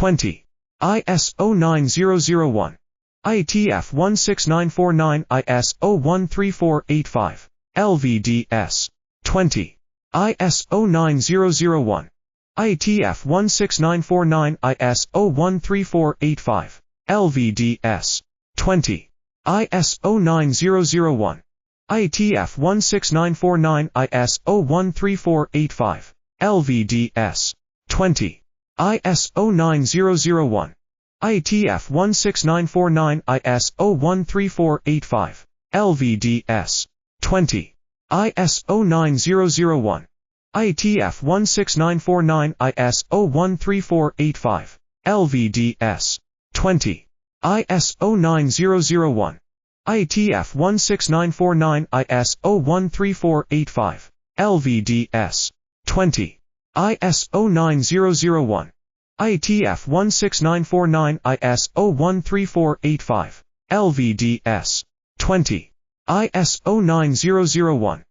20. ISO9001. IATF 16949 ISO13485 LVDS. 20. ISO9001. IATF 16949 ISO13485 LVDS. 20. ISO9001. IATF 16949 ISO13485 LVDS. 20. ISO9001. IATF 16949 ISO13485 LVDS. 20. ISO9001. IATF 16949 ISO13485 LVDS. 20. ISO9001. IATF 16949 ISO13485 LVDS. 20. ISO9001. IATF 16949 ISO13485 LVDS. 20. ISO9001.